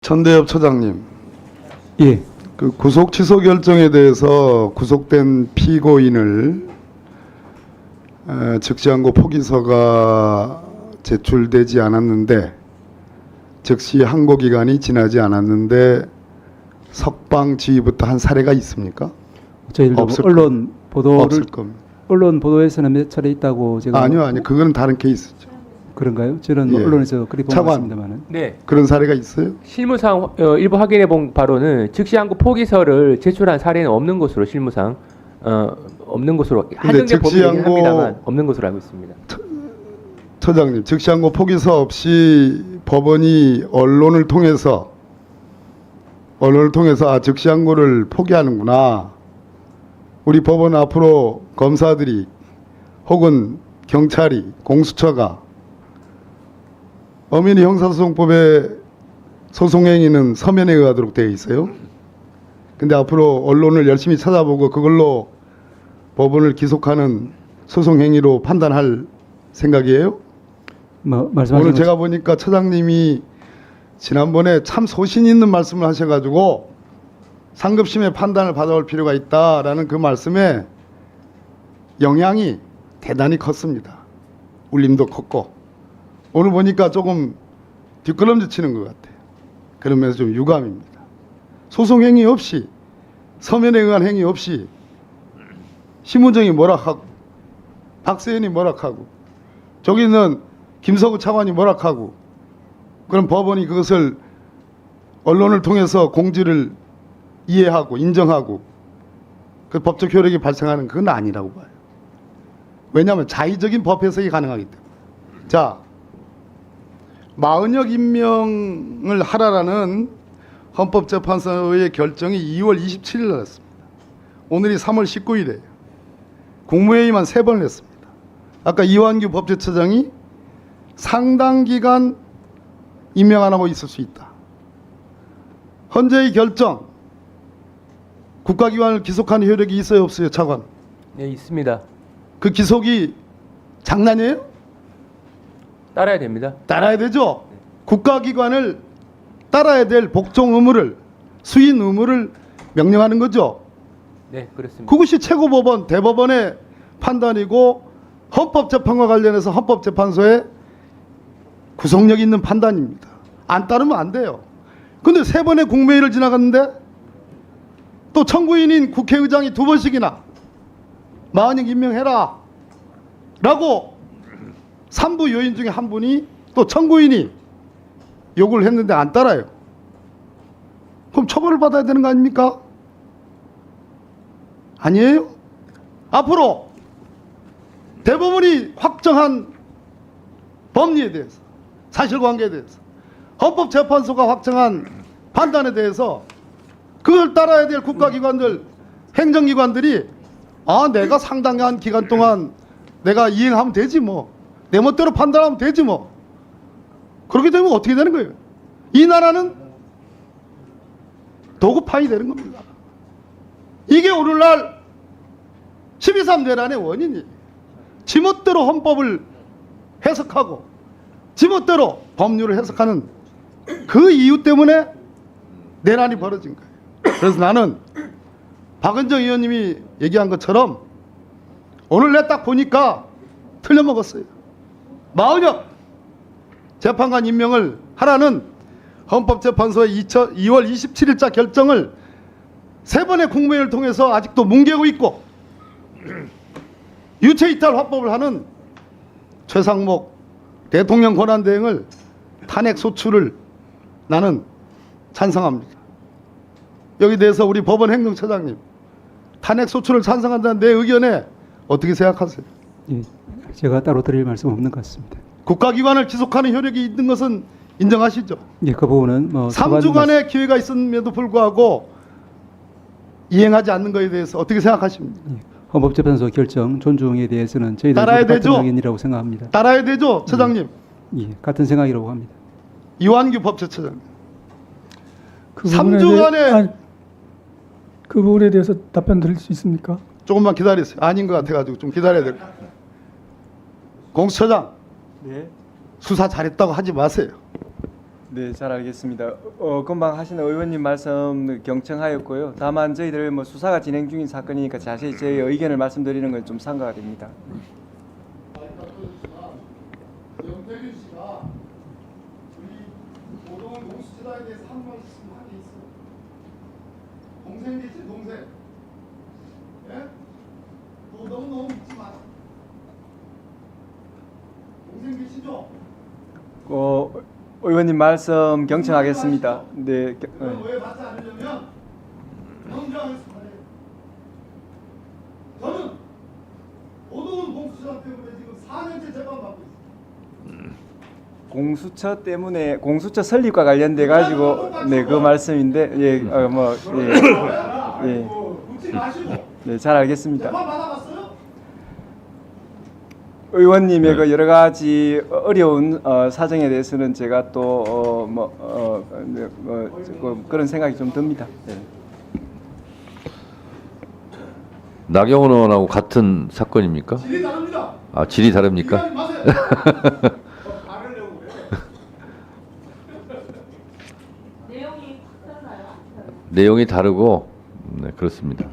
천대엽 처장님, 예, 그 구속 취소 결정에 대해서 구속된 피고인을 즉시항고 포기서가 제출되지 않았는데, 즉시 항고 기간이 지나지 않았는데 석방 지휘부터 한 사례가 있습니까? 저희들도 없을 언론 보도를 없을 겁니다. 언론 보도에서는 몇 차례 있다고 제가 아니요, 그거는 다른 케이스죠. 그런가요? 저는 예. 언론에서 그렇게 본 것 차관. 같습니다만은. 네, 그런 사례가 있어요? 실무상 일부 확인해 본 바로는 즉시항고 포기서를 제출한 사례는 없는 것으로 실무상 없는 것으로 한정된 법이긴 즉시항고- 합니다만 없는 것으로 알고 있습니다. 처장님, 즉시항고 포기서 없이 법원이 언론을 통해서 즉시항고를 포기하는구나. 우리 법원 앞으로 검사들이 혹은 경찰이, 공수처가 엄연히 형사소송법의 소송행위는 서면에 의하도록 되어 있어요. 근데 앞으로 언론을 열심히 찾아보고 그걸로 법원을 기속하는 소송행위로 판단할 생각이에요? 뭐 말씀하신 오늘 것 제가 보니까 처장님이 지난번에 참 소신 있는 말씀을 하셔가지고 상급심의 판단을 받아올 필요가 있다라는 그 말씀에 영향이 대단히 컸습니다. 울림도 컸고 오늘 보니까 조금 뒷걸음질 치는 것 같아요. 그러면서 좀 유감입니다. 소송 행위 없이, 서면에 의한 행위 없이 심은정이 뭐락하고 박세현이 뭐락하고 저기 있는 김서구 차관이 뭐락하고, 그럼 법원이 그것을 언론을 통해서 공지를 이해하고 인정하고 그 법적 효력이 발생하는 그건 아니라고 봐요. 왜냐하면 자의적인 법 해석이 가능하기 때문에. 자, 마은혁 임명을 하라라는 헌법재판소의 결정이 2월 27일 날 했습니다. 오늘이 3월 19일이에요. 국무회의만 3번을 했습니다. 아까 이완규 법제처장이 상당 기간 임명 안 하고 있을 수 있다. 헌재의 결정, 국가기관을 기속하는 효력이 있어요, 없어요, 차관? 네, 있습니다. 그 기속이 장난이에요? 따라야 됩니다. 따라야 되죠. 국가기관을 따라야 될 복종 의무를, 수인 의무를 명령하는 거죠. 네, 그렇습니다. 그것이 최고법원, 대법원의 판단이고 헌법재판과 관련해서 헌법재판소의 구속력 있는 판단입니다. 안 따르면 안 돼요. 근데 3번의 국무회의를 지나갔는데 또 청구인인 국회의장이 2번씩이나 마은혁 임명해라 라고 3부 요인 중에 한 분이, 또 청구인이 요구를 했는데 안 따라요. 그럼 처벌을 받아야 되는 거 아닙니까? 아니에요? 앞으로 대법원이 확정한 법리에 대해서, 사실관계에 대해서, 헌법재판소가 확정한 판단에 대해서 그걸 따라야 될 국가기관들, 행정기관들이 내가 상당한 기간 동안 내가 이행하면 되지 뭐, 내 멋대로 판단하면 되지 뭐. 그렇게 되면 어떻게 되는 거예요? 이 나라는 도구판이 되는 겁니다. 이게 오늘날 12.3 내란의 원인이, 지멋대로 헌법을 해석하고 지멋대로 법률을 해석하는 그 이유 때문에 내란이 벌어진 거예요. 그래서 나는 박은정 의원님이 얘기한 것처럼 오늘 내 딱 보니까 틀려먹었어요. 마은혁 재판관 임명을 하라는 헌법재판소의 2월 27일자 결정을 3번의 국무회의를 통해서 아직도 뭉개고 있고, 유체이탈 화법을 하는 최상목 대통령 권한대행을 탄핵 소추를 나는 찬성합니다. 여기 대해서 우리 법원 행정처장님, 탄핵 소추를 찬성한다는 내 의견에 어떻게 생각하세요? 예, 제가 따로 드릴 말씀 없는 것 같습니다. 국가기관을 기속하는 효력이 있는 것은 인정하시죠? 예, 그 부분은 뭐 3주간의 기회가 있음에도 불구하고 이행하지 않는 것에 대해서 어떻게 생각하십니까? 헌법재판소 결정 존중에 대해서는 저희들 따라야 모두 같은 되죠? 의견이라고 생각합니다. 따라야 되죠, 처장님? 예, 같은 생각이라고 합니다. 이완규 법제처장님. 그 부분에 3주간의 그 부분에 대해서 답변 드릴 수 있습니까? 조금만 기다리세요. 아닌 것 같아가지고 좀 기다려야 될 것 같아요. 공수처장, 네. 수사 잘했다고 하지 마세요. 네, 잘 알겠습니다. 금방 하신 의원님 말씀 경청하였고요. 다만 저희들 뭐 수사가 진행 중인 사건이니까 자세히 제 의견을 말씀드리는 건 좀 상가가 됩니다. 영태균 씨가 우리 오동훈 공수처장에 대해서 한 말씀 하게 있어요. 동생이지 동생. 예? 너무 믿지 마. 동생 계시죠? 의원님 말씀 경청하겠습니다. 네. 그럼 왜 받지 않으려면 명정해서 말해요. 저는 오동훈 공수처장 때문에 지금 4년째 재판받고 있어요. 공수처 때문에 공수처 설립과 관련돼 가지고 네, 그 말씀인데 묻지 마시고 네, 잘 알겠습니다. 재판 받아봤어요? 의원님의 그 여러 가지 어려운 사정에 대해서는 제가 또 그런 생각이 좀 듭니다. 네. 나경원 의원하고 같은 사건입니까? 질이 다릅니다. 아, 질이 다릅니까? 비교하지 마세요. 바르려고 그래. 내용이 확 달라요? 내용이 다르고, 네, 그렇습니다.